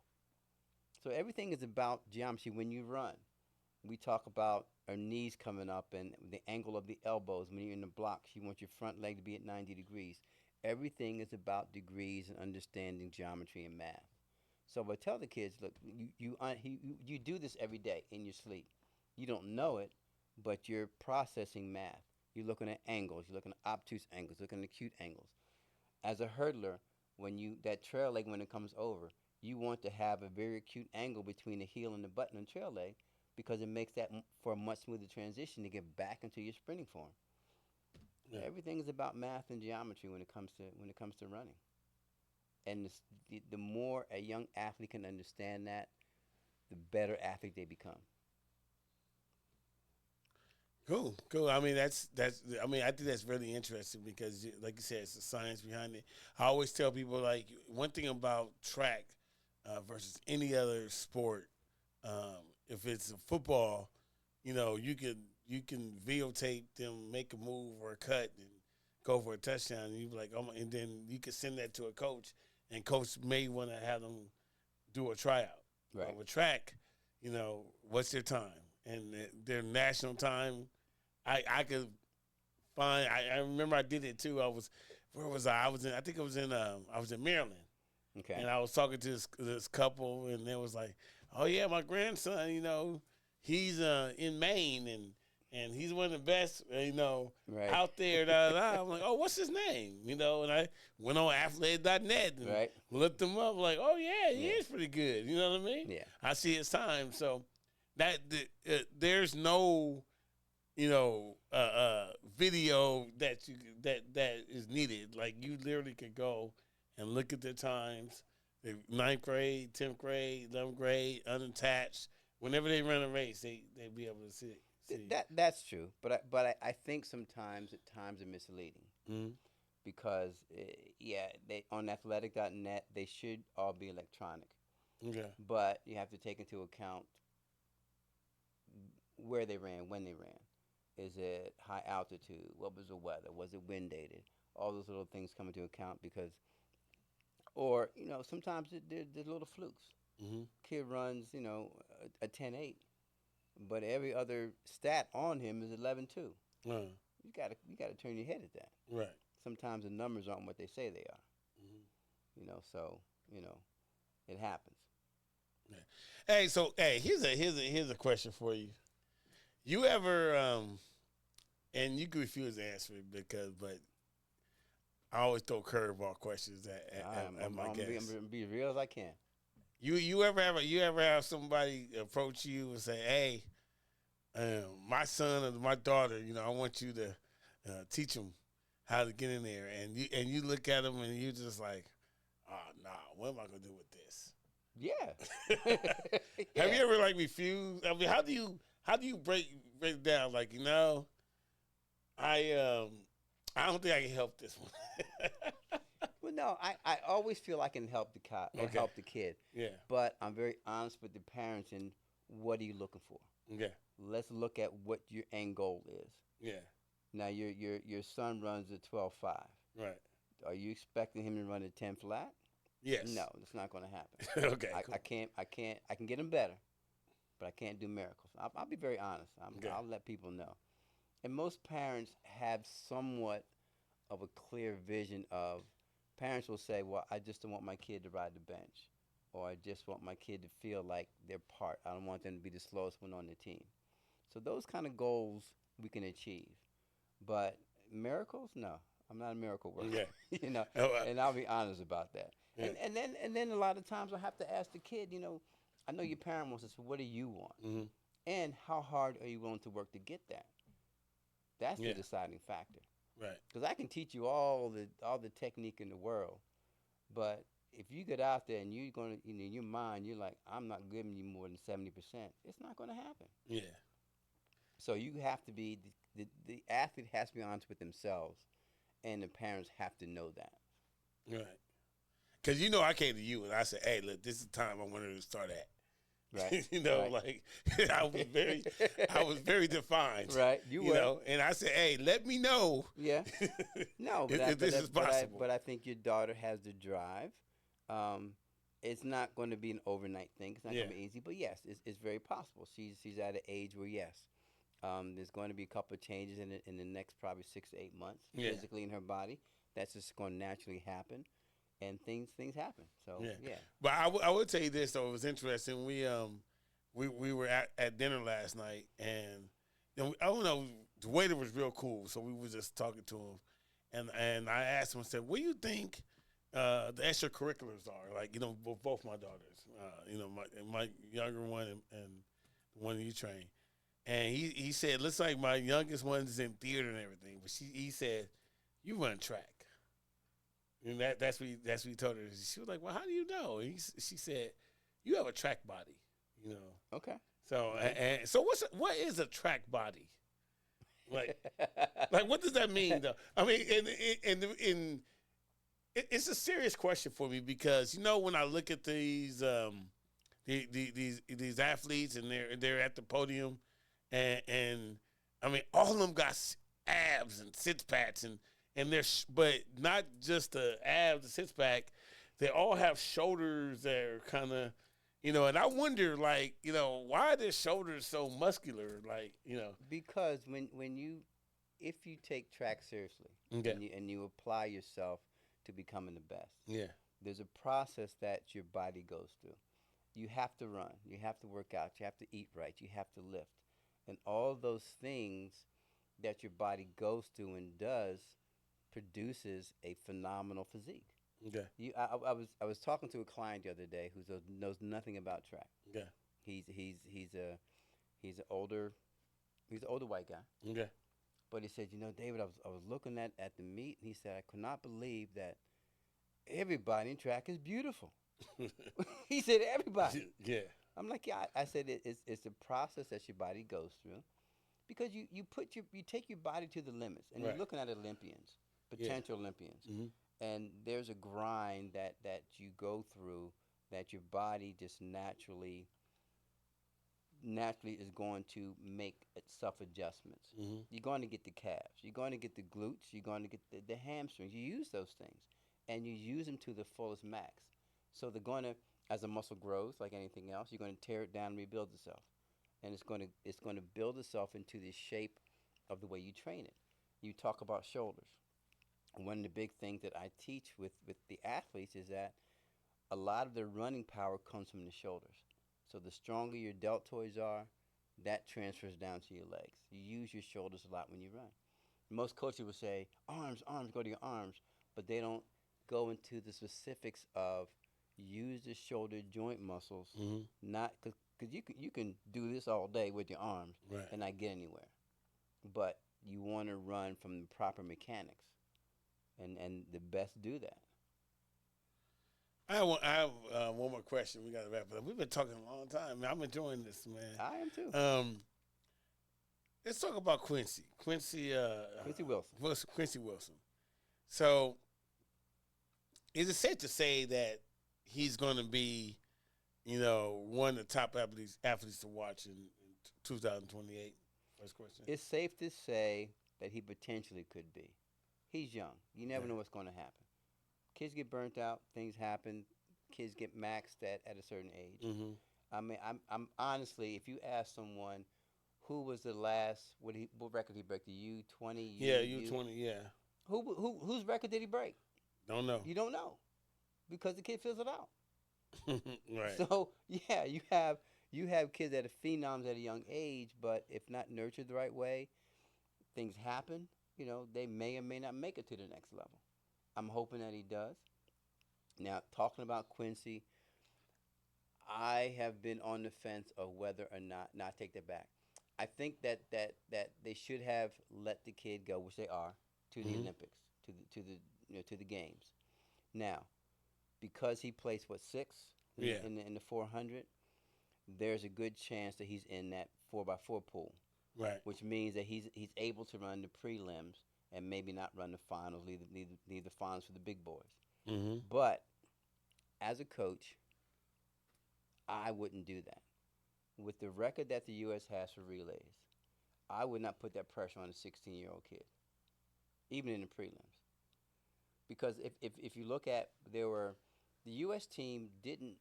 So everything is about geometry. When you run, we talk about our knees coming up and the angle of the elbows. When you're in the blocks, you want your front leg to be at 90 degrees. Everything is about degrees and understanding geometry and math. So I tell the kids, look, you do this every day in your sleep. You don't know it, but you're processing math. You're looking at angles. You're looking at obtuse angles. Looking at acute angles. As a hurdler, that trail leg, when it comes over, you want to have a very acute angle between the heel and the button and trail leg, because it makes that for a much smoother transition to get back into your sprinting form. Yeah. Everything is about math and geometry when it comes to running. And the more a young athlete can understand that, the better athlete they become. Cool. I mean, I think that's really interesting because, like you said, it's the science behind it. I always tell people, like, one thing about track versus any other sport, if it's a football, you can videotape them make a move or a cut and go for a touchdown, and you be like, oh, and then you can send that to a coach, and coach may want to have them do a tryout. Right. With track, what's their time and their national time. I could find. I remember I did it too. Where was I? I think I was in Maryland. Okay. And I was talking to this couple, and they was like, "Oh yeah, my grandson, he's in Maine, and he's one of the best, right. out there." I'm like, "Oh, what's his name?" And I went on athletic.net and looked him up. Like, "Oh yeah, he is pretty good." You know what I mean? Yeah. I see his time. So that there's no video that is needed. Like, you literally could go and look at their times, the 9th grade, 10th grade, 11th grade, unattached. Whenever they run a race, they be able to see. That's true, but I think sometimes at times are misleading, because they on athletic.net they should all be electronic. Okay. But you have to take into account where they ran, when they ran. Is it high altitude? What was the weather? Was it wind dated? All those little things come into account, because, or sometimes there's little flukes. Kid runs a 10.8, but every other stat on him is 11.2. You gotta turn your head at that. Right. Sometimes the numbers aren't what they say they are. So it happens. Yeah. Hey, here's a question for you. You ever and you can refuse to answer it but I always throw curveball questions at my guests. I'm gonna be as real as I can. You ever have somebody approach you and say, "Hey, my son or my daughter, I want you to teach them how to get in there," and you look at them and you just like, "Oh, nah, what am I gonna do with this?" Yeah. Yeah. Have you ever refused? I mean, how do you break it down? Like, I don't think I can help this one. Well, no, I always feel I can help the kid. Yeah. But I'm very honest with the parents and what are you looking for? Yeah. Let's look at what your end goal is. Yeah. Now your son runs a 12.5. Right. Are you expecting him to run a 10 flat? Yes. No, that's not going to happen. Okay. I can get him better, but but I can't do miracles. I'll be very honest. Okay. I'll let people know. And most parents have somewhat of a clear vision of. Parents will say, "Well, I just don't want my kid to ride the bench, or I just want my kid to feel like they're part. I don't want them to be the slowest one on the team." So those kind of goals we can achieve, but miracles, no. I'm not a miracle worker. Yeah. You know, Oh, and I'll be honest about that. Yeah. And then a lot of times I have to ask the kid, I know your parent wants this, but what do you want? Mm-hmm. And how hard are you willing to work to get that? That's Yeah. the deciding factor. Right. Because I can teach you all the technique in the world, but if you get out there and you're gonna, in your mind, you're like, I'm not giving you more than 70%. It's not gonna happen. Yeah. So you have to be the athlete has to be honest with themselves, and the parents have to know that. Right. Because I came to you and I said, "Hey, look, this is the time I wanted to start at." Right. Like I was very defined. Right. You were. And I said, "Hey, let me know." Yeah. No, if this is possible. But I think your daughter has the drive. It's not going to be an overnight thing. It's not going to be easy. But yes, it's very possible. She's at an age where there's going to be a couple of changes in the next probably 6 to 8 months physically in her body. That's just going to naturally happen. And things happen. So yeah. But I would tell you this though, it was interesting. We were at dinner last night, and I don't know, the waiter was real cool, so we were just talking to him, and I asked him, I said, "What do you think the extracurriculars are?" Like both my daughters, my younger one and the one you train, and he said, "Looks like my youngest one's in theater and everything," but he said, "You run track." And that's what he told her. She was like, "Well, how do you know?" And she said, "You have a track body, Okay. So so what is a track body? Like what does that mean though? I mean, it's a serious question for me because when I look at these athletes and they're at the podium and I mean all of them got abs and six packs and but not just the abs, the six pack. They all have shoulders that are kind of, and I wonder, why are their shoulders so muscular? Because if you take track seriously and you apply yourself to becoming the best, there's a process that your body goes through. You have to run, you have to work out, you have to eat right, you have to lift, and all those things that your body goes through and does produces a phenomenal physique. Okay. I was talking to a client the other day who knows nothing about track. Okay. He's an older white guy. Okay. But he said, David, I was looking at the meet, and he said, I could not believe that everybody in track is beautiful. He said, everybody. Yeah. I'm like, yeah. I said it's a process that your body goes through, because you take your body to the limits, and you're looking at Olympians. Potential Olympians, and there's a grind that you go through that your body just naturally is going to make self adjustments. You're going to get the calves, you're going to get the glutes, you're going to get the hamstrings. You use those things, and you use them to the fullest max. So they're going to, as a muscle grows, like anything else, you're going to tear it down and rebuild itself, and it's going to build itself into the shape of the way you train it. You talk about shoulders. One of the big things that I teach with the athletes is that a lot of their running power comes from the shoulders. So the stronger your deltoids are, that transfers down to your legs. You use your shoulders a lot when you run. Most coaches will say, arms, go to your arms, but they don't go into the specifics of use the shoulder joint muscles, not because you can do this all day with your arms and not get anywhere. But you want to run from the proper mechanics. And the best do that. I have one more question. We got to wrap it up. We've been talking a long time. I'm enjoying this, man. I am too. Let's talk about Quincy. Quincy Wilson. Quincy Wilson. So, is it safe to say that he's going to be, one of the top athletes to watch in 2028? First question. It's safe to say that he potentially could be. He's young. You never know what's going to happen. Kids get burnt out. Things happen. Kids get maxed at a certain age. I mean, I'm honestly, if you ask someone who was the last, what record he break? The U20, Yeah, U20. Yeah, whose record did he break? don't know. You don't know because the kid fills it out. Right. So yeah, you have kids that are phenoms at a young age, but if not nurtured the right way, things happen. They may or may not make it to the next level. I'm hoping that he does. Now, talking about Quincy, I have been on the fence of whether or not. Now, I take that back. I think that they should have let the kid go, which they are, to the Olympics, to the games. Now, because he placed sixth Yeah. in the 400, there's a good chance that he's in that 4x4 pool, Right. which means that he's able to run the prelims and maybe not run the finals, leave the finals for the big boys. Mm-hmm. But as a coach, I wouldn't do that. With the record that the U.S. has for relays, I would not put that pressure on a 16-year-old kid, even in the prelims. Because if you look at, the U.S. team didn't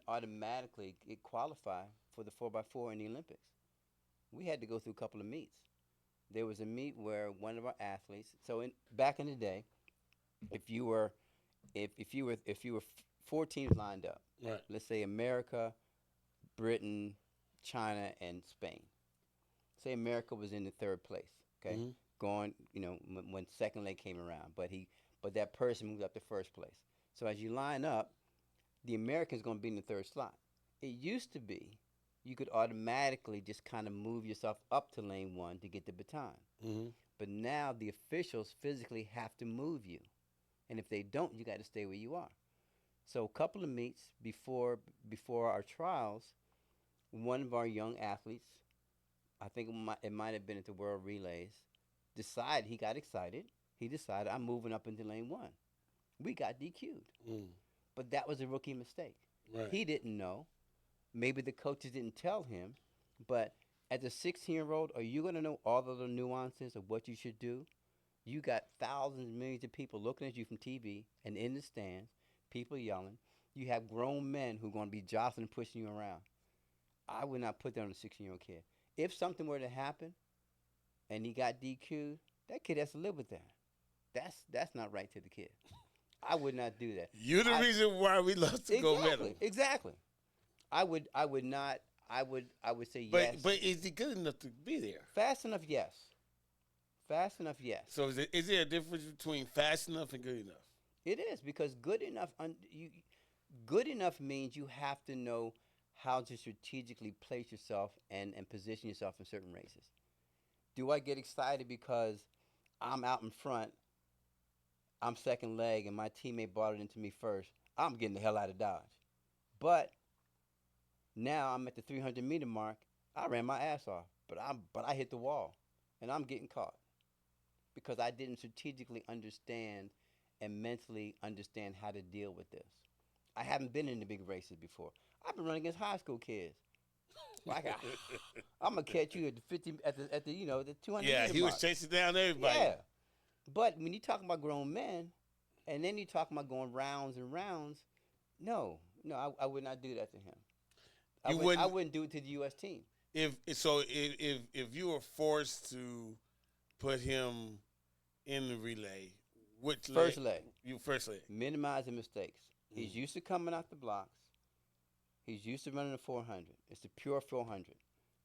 automatically qualify for the 4x4 in the Olympics. We had to go through a couple of meets. There was a meet where one of our athletes. So back in the day, if you were 4 teams lined up, Right. let's say America, Britain, China, and Spain. Say America was in the third place. Okay, Mm-hmm. going when second leg came around, but that person moved up to first place. So as you line up, the American's going to be in the third slot. It used to be you could automatically just kind of move yourself up to lane 1 to get the baton. Mm-hmm. But now the officials physically have to move you. And if they don't, you got to stay where you are. So a couple of meets before our trials, one of our young athletes, I think it might have been at the World Relays, he got excited. He decided, I'm moving up into lane 1. We got DQ'd. Mm. But that was a rookie mistake. Right. He didn't know. Maybe the coaches didn't tell him. But as a 16-year-old, are you going to know all of the nuances of what you should do? You got thousands, millions of people looking at you from TV and in the stands, people yelling. You have grown men who are going to be jostling and pushing you around. I would not put that on a 16-year-old kid. If something were to happen and he got DQ'd, that kid has to live with that. That's not right to the kid. I would not do that. You're the reason why we lost the gold medal. Exactly. I would not. I would say yes. But is he good enough to be there? Fast enough, yes. Fast enough, yes. So is there a difference between fast enough and good enough? It is, because good enough means you have to know how to strategically place yourself and position yourself in certain races. Do I get excited because I'm out in front, I'm second leg, and my teammate brought it into me first? I'm getting the hell out of Dodge. But now I'm at the 300-meter mark. I ran my ass off, but I hit the wall, and I'm getting caught because I didn't strategically understand and mentally understand how to deal with this. I haven't been in the big races before. I've been running against high school kids. I'm gonna catch you at the 50 at the the 200. Yeah, he was chasing down everybody. Yeah, but when you talking about grown men, and then you talking about going rounds and rounds, no, I would not do that to him. I wouldn't do it to the U.S. team. If you were forced to put him in the relay, which first leg? You first leg. Minimizing mistakes. He's used to coming out the blocks. He's used to running a 400. It's the pure 400.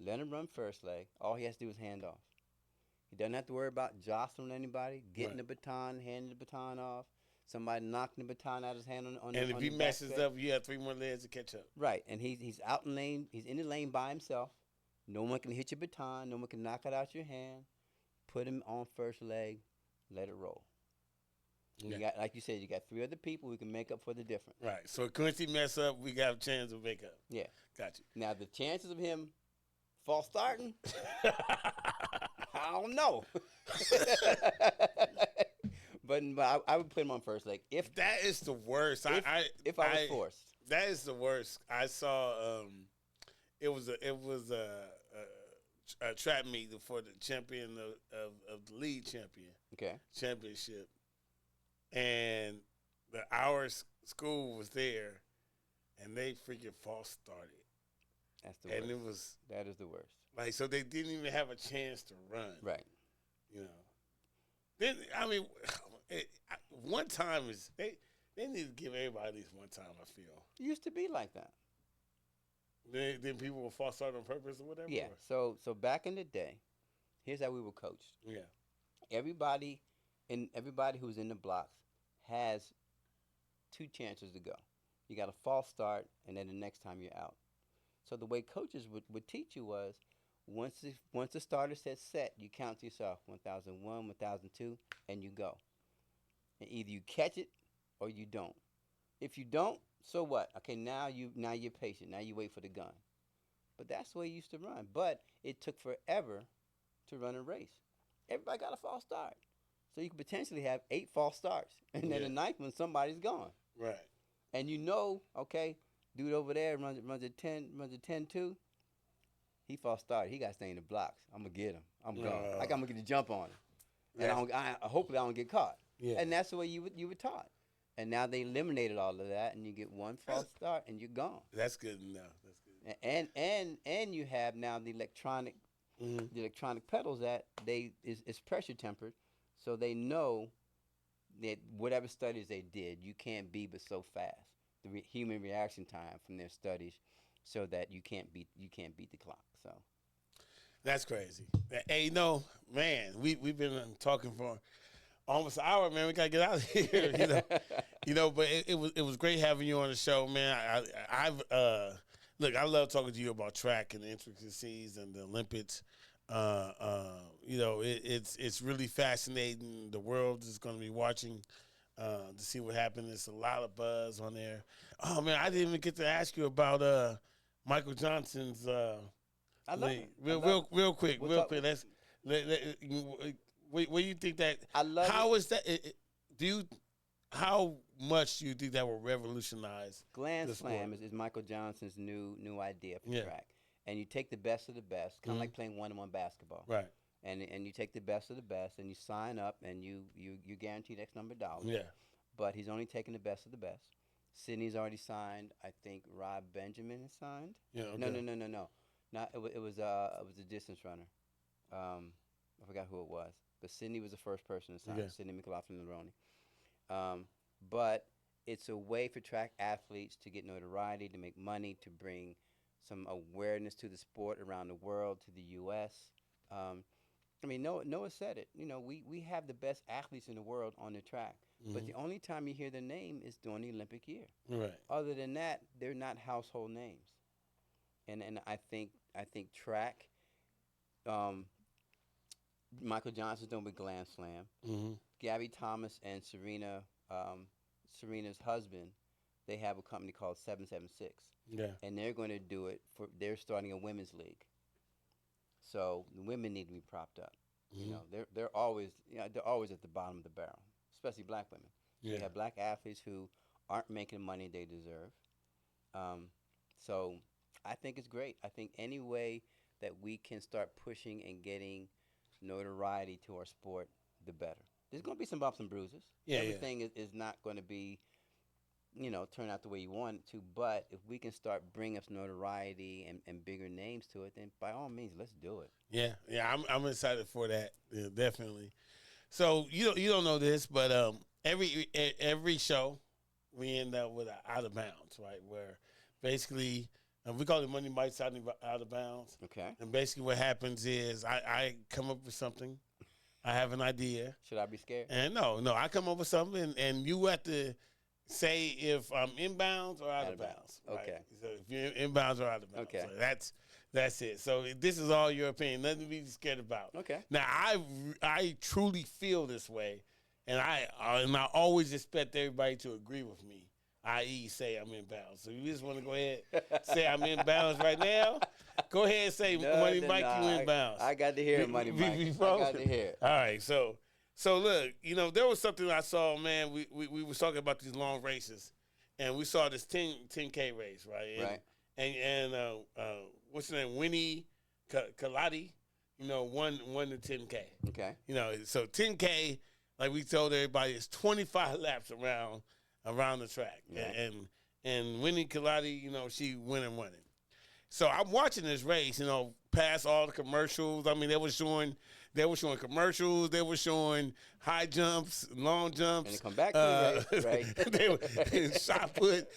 Let him run first leg. All he has to do is hand off. He doesn't have to worry about jostling anybody, getting the baton, handing the baton off, somebody knocking the baton out of his hand on and the if he messes up, you have 3 more legs to catch up. Right, and he's out in lane. He's in the lane by himself. No one can hit your baton. No one can knock it out your hand. Put him on first leg. Let it roll. Yeah. You got, like you said, you got 3 other people who can make up for the difference. Right. So if Quincy mess up, we got a chance to make up. Yeah. Got you. Now the chances of him false starting, I don't know. but I would put him on first leg. If that is the worst. If I was forced. That is the worst. I saw it was a trap meet for the champion of the league champion. Okay. Championship. And our school was there, and they freaking false started. That's the and worst. it was That is the worst. like so they didn't even have a chance to run. Right. You know. Then I mean, one time is they need to give everybody at least one time. I feel. It used to be like that. Then people will false start on purpose or whatever. Yeah. Or? So back in the day, here's how we were coached. Yeah. Everybody who's in the blocks has 2 chances to go. You got a false start, and then the next time you're out. So the way coaches would teach you was, once the starter says set, you count to yourself 1001, 1002, and you go. And either you catch it or you don't. If you don't, so what? Okay, now you're patient. Now you wait for the gun. But that's the way you used to run. But it took forever to run a race. Everybody got a false start. So you could potentially have 8 false starts. And then the 9th one, somebody's gone. Right. And okay, dude over there runs a 10-2. He false started. He got to stay in the blocks. I'm going to get him. I'm going. I'm going to get the jump on him. And hopefully I don't get caught. Yeah. And that's the way you were taught. And now they eliminated all of that, and you get one false start, and you're gone. That's good enough. That's good. And you have now the electronic pedals that is pressure tempered, so they know that whatever studies they did, you can't be but so fast. The human reaction time from their studies, so that you can't beat the clock. So that's crazy. Hey, man, we've been talking for almost an hour, man. We gotta get out of here. But it was great having you on the show, man. Look, I love talking to you about track and the intricacies and the Olympics. It's really fascinating. The world is going to be watching to see what happens. There's a lot of buzz on there. Oh man, I didn't even get to ask you about Michael Johnson's. I love it. Real quick. What do you think that? I love. How is that? How much do you think that will revolutionize? Grand Slam is Michael Johnson's new idea for track, and you take the best of the best, kind of like playing one-on-one basketball, right? And you take the best of the best, and you sign up, and you guaranteed X number of dollars. Yeah. But he's only taking the best of the best. Sydney's already signed. I think Rob Benjamin is signed. Yeah. Okay. No. Not it was a distance runner. I forgot who it was, but Sydney was the first person to sign. Okay. Sydney McLaughlin-Leroney. But it's a way for track athletes to get notoriety, to make money, to bring some awareness to the sport around the world, to the U.S. Noah said it. We have the best athletes in the world on the track, but the only time you hear their name is during the Olympic year. Right. Other than that, they're not household names. And I think track. Michael Johnson's doing with Grand Slam. Mm-hmm. Gabby Thomas and Serena's husband, they have a company called 776. Yeah. And they're going to do it they're starting a women's league. So the women need to be propped up. Mm-hmm. They're always at the bottom of the barrel, especially black women. Yeah. You have black athletes who aren't making the money they deserve. So I think it's great. I think any way that we can start pushing and getting notoriety to our sport, the better. There's going to be some bumps and bruises. Yeah, Everything is not going to be, turn out the way you want it to. But if we can start bringing us notoriety and bigger names to it, then by all means, let's do it. Yeah. I'm excited for that. Yeah, definitely. So you don't know this, but every show we end up with an out of bounds, right? Where basically we call it Money Bites out of bounds. Okay. And basically what happens is I come up with something. I have an idea. Should I be scared? And no, I come up with something, and you have to say if I'm inbounds or out of bounds. Right? Okay. So if you're inbounds or out of bounds. Okay. So that's it. So this is all your opinion. Nothing to be scared about. Okay. Now I truly feel this way, and I always expect everybody to agree with me. I.e., say I'm inbounds. So you just want to go ahead say I'm inbounds right now? Go ahead and say Money Mike, you inbounds. I got to hear it, Money Mike. I got to hear it. All right, so look, there was something I saw, man. We was talking about these long races, and we saw this 10K race, right? And what's her name? Winnie Kaladi, won the 10K. Okay. So 10K, like we told everybody, is 25 laps around the track. Yeah. And Winnie Kaladi, she won it. So I'm watching this race, past all the commercials. I mean, they were showing commercials. They were showing high jumps, long jumps. And they come back to the race, right? They were shot put.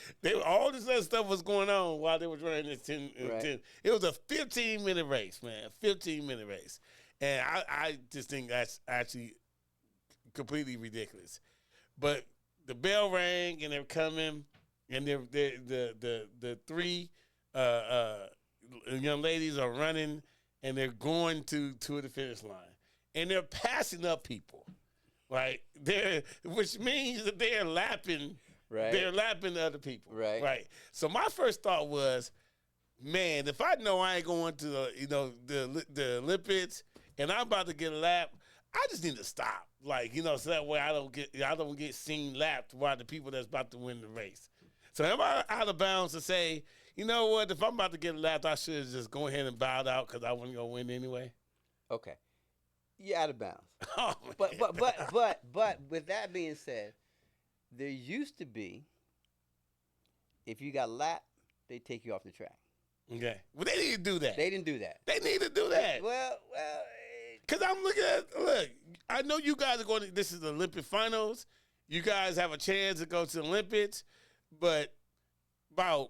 All this other stuff was going on while they were running this 10. It was a 15-minute race, man. 15-minute race, and I just think that's actually completely ridiculous. But the bell rang and they're coming, and the three young ladies are running, and they're going to the finish line, and they're passing up people, right? Which means that they're lapping, right? They're lapping other people, right? Right. So my first thought was, man, if I know I ain't going to the Olympics and I'm about to get a lap, I just need to stop, so that way I don't get seen lapped by the people that's about to win the race. So am I out of bounds to say, you know what? If I'm about to get lapped, I should just go ahead and bow out because I wasn't gonna win anyway. Okay, you're out of bounds. Oh, but with that being said, there used to be, if you got lapped, they take you off the track. Okay, well they didn't do that. They didn't do that. They need to do that. Well. Because I'm looking at, I know you guys are going to, this is the Olympic finals. You guys have a chance to go to the Olympics, but I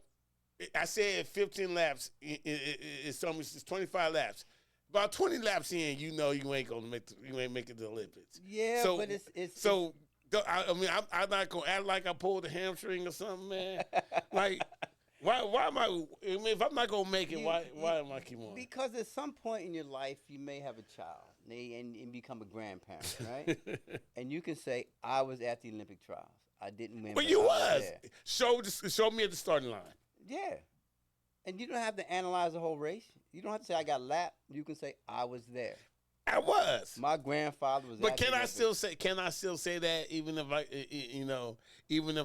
said 15 laps, it's 25 laps. About 20 laps in, you ain't going to make it to the Olympics. Yeah, so, but it's so, I'm not going to act like I pulled a hamstring or something, man. Why am I? If I'm not gonna make it, why am I keep on? Because at some point in your life, you may have a child and become a grandparent, right? And you can say, "I was at the Olympic trials. I didn't win." But you was. Show me at the starting line. Yeah, and you don't have to analyze the whole race. You don't have to say I got lapped. You can say I was there. I was. My grandfather was. But can I still say that even if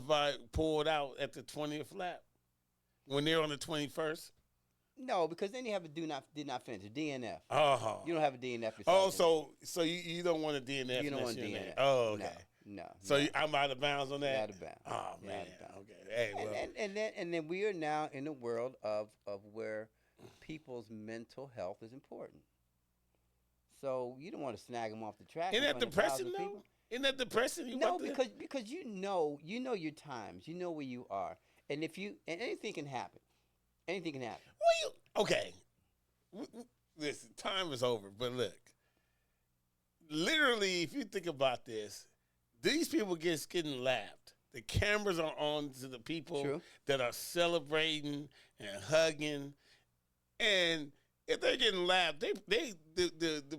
I pulled out at the 20th lap? When they're on the 21st? No, because then you have a did not finish, a DNF. Oh. You don't have a DNF. Oh, so you don't want a DNF? You don't want a DNF. Oh, okay. No. So I'm out of bounds on that? Out of bounds. Oh, man. Okay. Hey, well. And then we are now in a world of where people's mental health is important. So you don't want to snag them off the track. Isn't that depressing, though? Isn't that depressing? No, because you know your times. You know where you are. And anything can happen. Anything can happen. Okay. Listen, time is over. But look, literally, if you think about this, these people getting lapped. The cameras are on to the people that are celebrating and hugging, and if they're getting lapped, the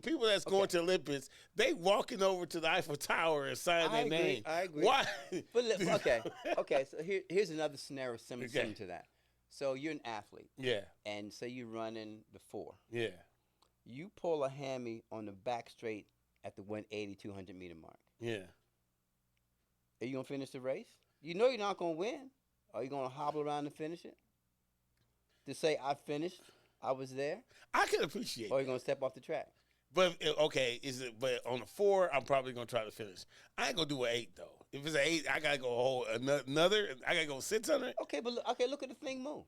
people that's going to Olympics, they walking over to the Eiffel Tower and signing their name. I agree. Why? But okay. So here's another scenario similar to that. So you're an athlete. Yeah. And say you're running the 4. Yeah. You pull a hammy on the back straight at the 180, 200 meter mark. Yeah. Are you gonna finish the race? You know you're not gonna win. Are you gonna hobble around and finish it? To say I finished. I was there. I can appreciate. Or are you gonna step off the track? But okay, But on the 4, I'm probably gonna try to finish. I ain't gonna do an 8 though. If it's an 8, I gotta go hold another. I gotta go 600. Okay, but look at the thing move.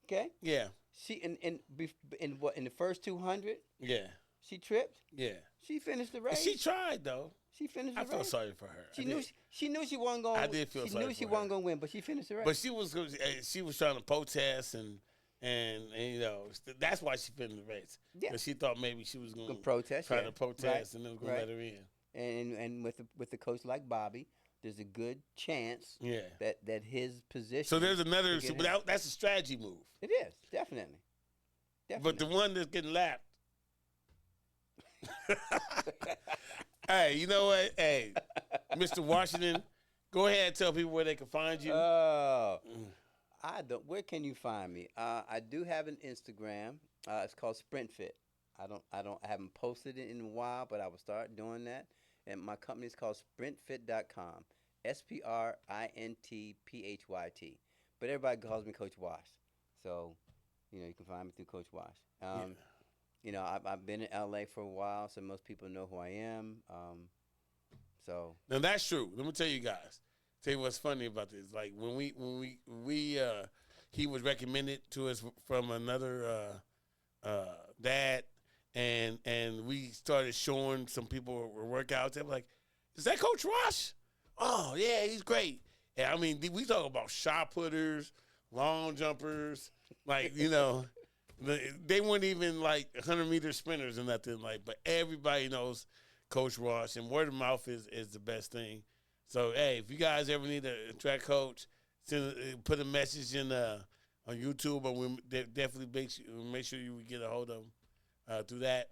Okay. Yeah. She in the first 200. Yeah. She tripped. Yeah. She finished the race. She tried though. She finished the race. I felt sorry for her. She knew she wasn't going. I did feel sorry for her. She knew she wasn't going to win, but she finished the race. But she was trying to protest and that's why she finished the race. Yeah. Because she thought maybe she was going to protest, try to protest, and they was going to let her in. And with a coach like Bobby, there's a good chance that his position. So there's another. That's a strategy move. It is definitely. But the one that's getting lapped. Hey, you know what? Hey, Mr. Washington, go ahead and tell people where they can find you. I don't. Where can you find me? I do have an Instagram. It's called SprintFit. I haven't posted it in a while, but I will start doing that. And my company is called SprintFit.com. SprintPhyt. But everybody calls me Coach Wash. So, you can find me through Coach Wash. I've been in LA for a while, so most people know who I am. Now that's true. Let me tell you guys. Tell you what's funny about this. Like when we he was recommended to us from another dad, and we started showing some people workouts. They were like, "Is that Coach Ross? Oh yeah, he's great." And I mean, we talk about shot putters, long jumpers, like they weren't even like 100-meter sprinters or nothing like. But everybody knows Coach Ross, and word of mouth is the best thing. So hey, if you guys ever need a track coach, put a message in on YouTube, but we definitely make sure you get a hold of them through that.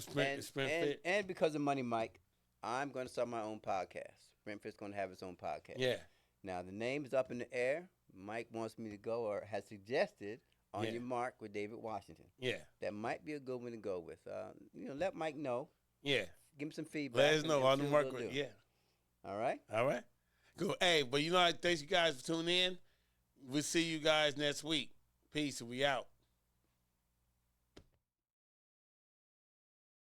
Sprint Fit. And because of money, Mike, I'm going to start my own podcast. Sprint Fit's going to have its own podcast. Yeah. Now the name is up in the air. Mike wants me to go, or has suggested, On Your Mark with David Washington. Yeah. That might be a good one to go with. Let Mike know. Yeah. Give him some feedback. Let us know on the mark. Yeah. All right. All right. Cool. Hey, but thanks you guys for tuning in. We'll see you guys next week. Peace, and we out.